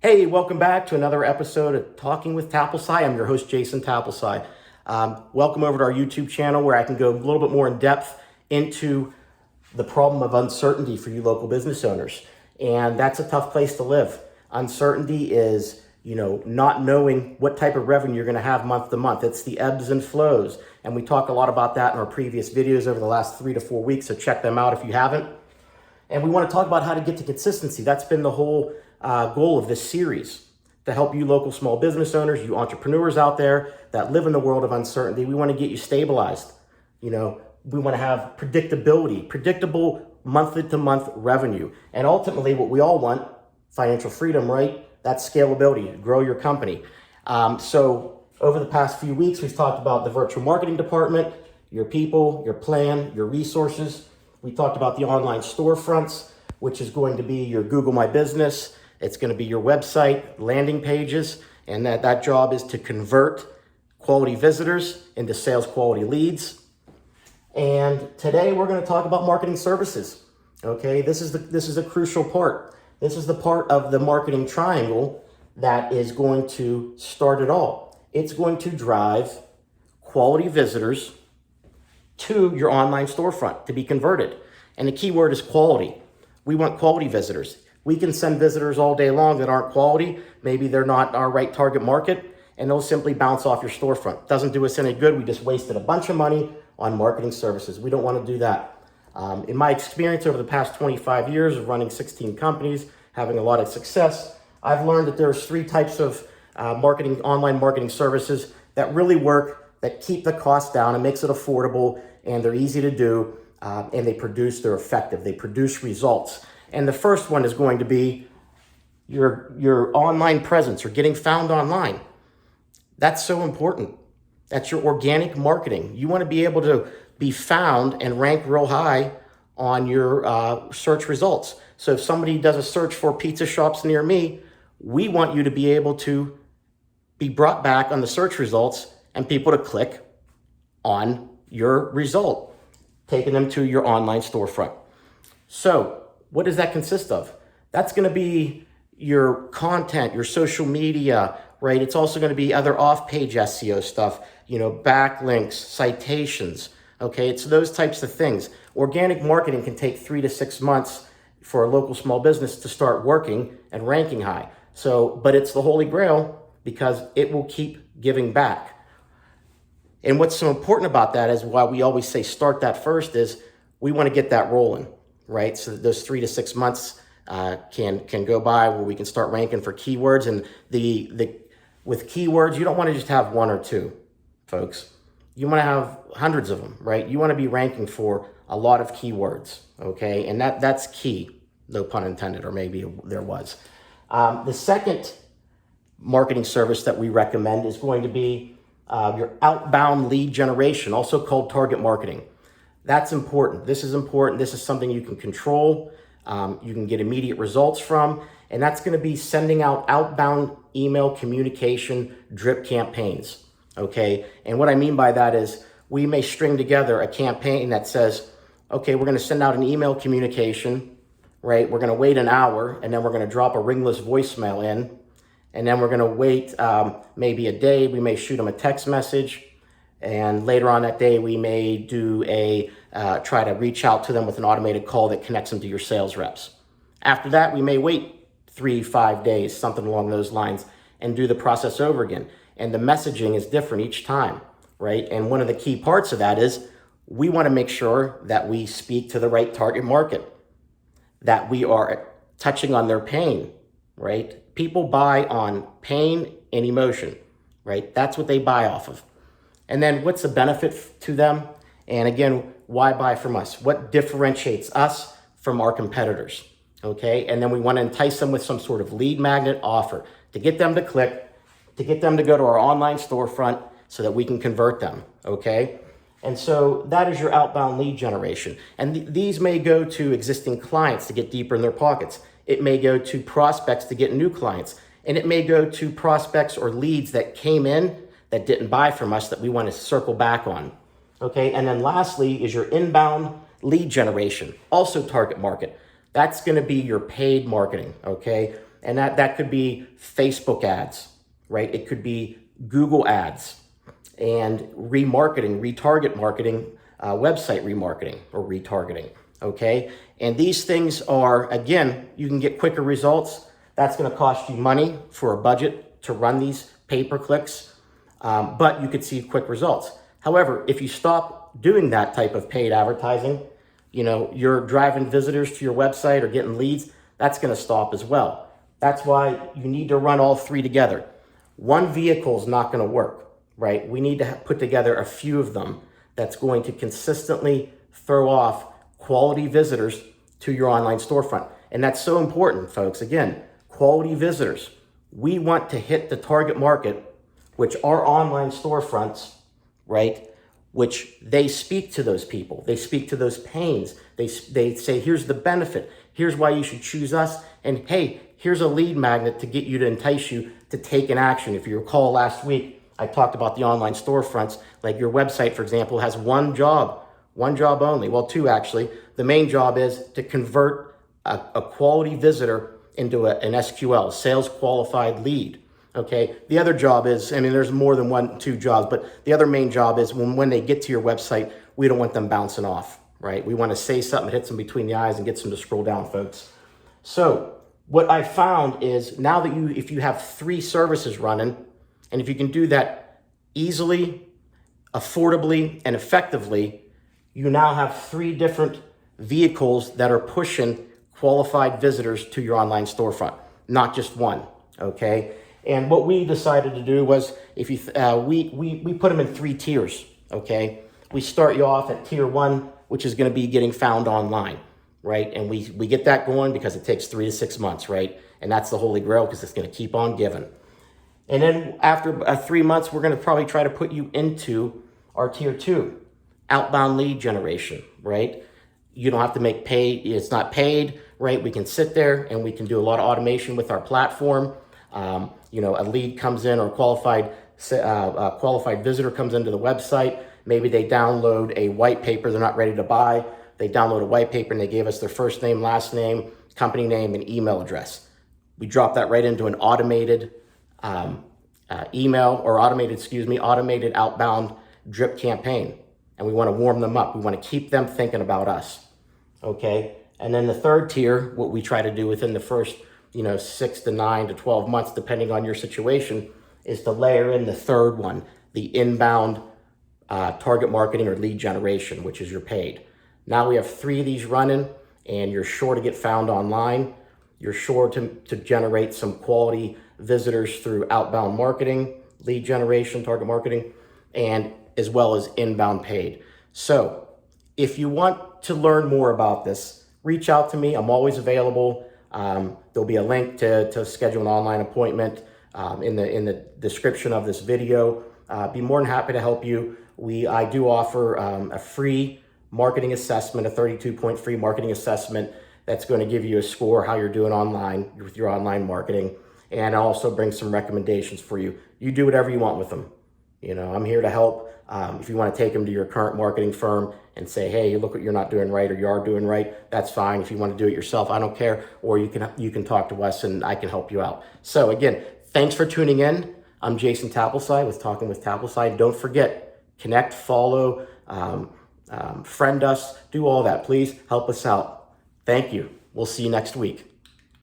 Hey, welcome back to another episode of Talking with Tapolci. I'm your host, Jason Tapolci. Welcome over to our YouTube channel where I can go a little bit more in depth into the problem of uncertainty for you local business owners. And that's a tough place to live. Uncertainty is, not knowing what type of revenue you're going to have month to month. It's the ebbs and flows. And we talk a lot about that in our previous videos over the last 3 to 4 weeks. So check them out if you haven't. And we want to talk about how to get to consistency. That's been the whole goal of this series, to help you local small business owners, you entrepreneurs out there that live in the world of uncertainty. We want to get you stabilized. We want to have predictability, predictable month to month revenue. And ultimately what we all want, financial freedom, right? That's scalability, grow your company. So over the past few weeks, we've talked about the virtual marketing department, your people, your plan, your resources. We talked about the online storefronts, which is going to be your Google My Business. It's going to be your website, landing pages, and that job is to convert quality visitors into sales quality leads. And today we're going to talk about marketing services. Okay, this is a crucial part. This is the part of the marketing triangle that is going to start it all. It's going to drive quality visitors to your online storefront to be converted. And the key word is quality. We want quality visitors. We can send visitors all day long that aren't quality. Maybe they're not our right target market, and they'll simply bounce off your storefront. Doesn't do us any good. We just wasted a bunch of money on marketing services. We don't want to do that. In my experience over the past 25 years of running 16 companies, having a lot of success, I've learned that there's 3 types of online marketing services that really work, that keep the cost down and makes it affordable, and they're easy to do, and they're effective. They produce results. And the first one is going to be your online presence or getting found online. That's so important. That's your organic marketing. You want to be able to be found and rank real high on your search results. So if somebody does a search for pizza shops near me, we want you to be able to be brought back on the search results and people to click on your result, taking them to your online storefront. So what does that consist of? That's going to be your content, your social media, right? It's also going to be other off-page SEO stuff, backlinks, citations, okay? It's those types of things. Organic marketing can take 3 to 6 months for a local small business to start working and ranking high. But it's the holy grail because it will keep giving back. And what's so important about that is why we always say start that first is we want to get that rolling, right? So those 3 to 6 months can go by where we can start ranking for keywords. And with keywords, you don't want to just have 1 or 2, folks. You want to have hundreds of them, right? You want to be ranking for a lot of keywords, okay? And that's key, no pun intended, or maybe there was. The second marketing service that we recommend is going to be your outbound lead generation, also called target marketing. That's important. This is important. This is something you can control. You can get immediate results from, and that's going to be sending out outbound email communication drip campaigns. Okay. And what I mean by that is we may string together a campaign that says, okay, we're going to send out an email communication, right? We're going to wait an hour, and then we're going to drop a ringless voicemail in, and then we're going to wait maybe a day. We may shoot them a text message. And later on that day, we may do try to reach out to them with an automated call that connects them to your sales reps. After that, we may wait 3-5 days, something along those lines, and do the process over again. And the messaging is different each time, right? And one of the key parts of that is we want to make sure that we speak to the right target market, that we are touching on their pain, right? People buy on pain and emotion, right? That's what they buy off of. And then what's the benefit to them? And again, why buy from us? What differentiates us from our competitors? Okay. And then we want to entice them with some sort of lead magnet offer to get them to click, to get them to go to our online storefront so that we can convert them. Okay. And so that is your outbound lead generation. And these may go to existing clients to get deeper in their pockets. It may go to prospects to get new clients. And it may go to prospects or leads that came in that didn't buy from us that we want to circle back on. Okay, and then lastly is your inbound lead generation, also target market. That's going to be your paid marketing, okay? And that could be Facebook ads, right? It could be Google ads and remarketing, retarget marketing, website remarketing or retargeting, okay? And these things are, again, you can get quicker results. That's gonna cost you money for a budget to run these pay-per-clicks, but you could see quick results. However, if you stop doing that type of paid advertising, you're driving visitors to your website or getting leads, that's gonna stop as well. That's why you need to run all three together. One vehicle is not gonna work, right? We need to put together a few of them that's going to consistently throw off quality visitors to your online storefront. And that's so important, folks. Again, quality visitors. We want to hit the target market, which are online storefronts, right? Which they speak to those people. They speak to those pains. They say, here's the benefit. Here's why you should choose us. And hey, here's a lead magnet to get you to entice you to take an action. If you recall last week, I talked about the online storefronts. Like your website, for example, has one job only. Well, two actually. The main job is to convert a quality visitor into an SQL, sales qualified lead. Okay. The other job is, there's more than two jobs, but the other main job is when they get to your website, we don't want them bouncing off, right? We want to say something that hits them between the eyes and gets them to scroll down, folks. So what I found is now that if you have 3 services running, and if you can do that easily, affordably, and effectively, you now have 3 different vehicles that are pushing qualified visitors to your online storefront, not just one, okay? And what we decided to do was, we put them in 3 tiers, okay? We start you off at tier 1, which is gonna be getting found online, right? And we get that going because it takes 3 to 6 months, right? And that's the holy grail because it's gonna keep on giving. And then after 3 months, we're gonna probably try to put you into our tier 2, outbound lead generation, right? You don't have to make it's not paid, right? We can sit there and we can do a lot of automation with our platform. A lead comes in or qualified visitor comes into the website. Maybe they download a white paper they're not ready to buy. They download a white paper and they gave us their first name, last name, company name, and email address. We drop that right into an automated automated outbound drip campaign. And we want to warm them up. We want to keep them thinking about us, okay? And then the third tier, what we try to do within the first 6 to 9 to 12 months, depending on your situation, is to layer in the third one, the inbound target marketing or lead generation, which is your paid. Now we have 3 of these running, and you're sure to get found online. You're sure to generate some quality visitors through outbound marketing, lead generation, target marketing, and as well as inbound paid. So if you want to learn more about this, reach out to me. I'm always available. There'll be a link to schedule an online appointment in the description of this video. Be more than happy to help you. I do offer a free marketing assessment, a 32-point free marketing assessment that's going to give you a score how you're doing online with your online marketing, and I'll also bring some recommendations for you. You do whatever you want with them. I'm here to help. If you want to take them to your current marketing firm and say, hey, look what you're not doing right or you are doing right, that's fine. If you want to do it yourself, I don't care. Or you can talk to us and I can help you out. So again, thanks for tuning in. I'm Jason Tapolci with Talking with Tapolci. Don't forget, connect, follow, friend us, do all that. Please help us out. Thank you. We'll see you next week.